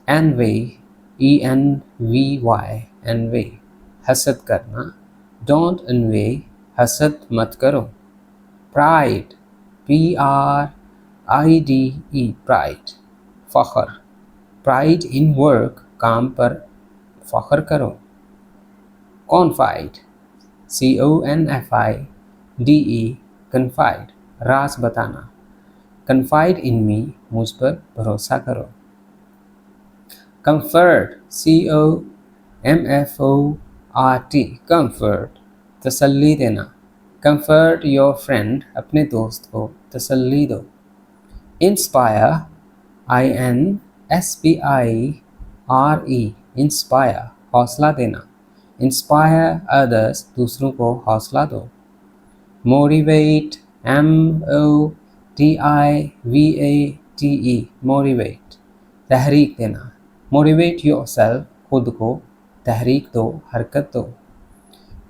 envy, envy, envy, हसद करना, don't envy, हसद मत करो। pride, pride, pride, फख्र, pride in work, काम पर फख्र करो। confide, confide, confide, राज बताना, confide in me, मुझ पर भरोसा करो। comfort, comfort, comfort, तसल्ली देना, comfort your friend, अपने दोस्त को तसल्ली दो। inspire, inspire, inspire, हौसला देना, inspire others, दूसरों को हौसला दो। motivate, motivate, motivate, तहरीक देना, motivate yourself, खुद को तहरीक दो, हरकत दो।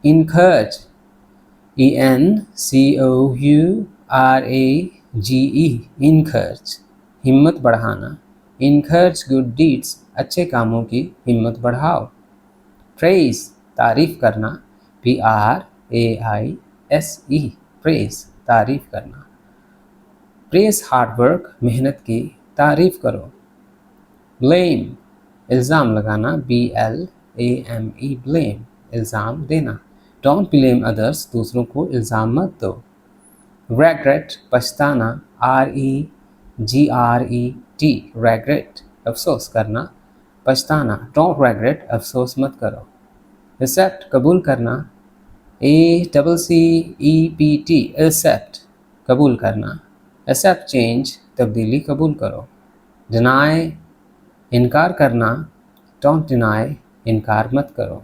encourage, encourage, encourage, हिम्मत बढ़ाना, encourage good deeds, अच्छे कामों की हिम्मत बढ़ाओ। praise, तारीफ करना, praise, praise, तारीफ करना। praise hard work, मेहनत की तारीफ करो। blame, इल्ज़ाम लगाना, blame, blame, इल्ज़ाम देना। don't blame others, दूसरों को इल्ज़ाम मत दो। regret, पछताना, regret, अफसोस करना, पछताना, don't regret, अफसोस मत करो। accept, कबूल करना, accept, accept, कबूल करना। accept change, तब्दीली कबूल करो। deny, इनकार करना, don't deny, इनकार मत करो।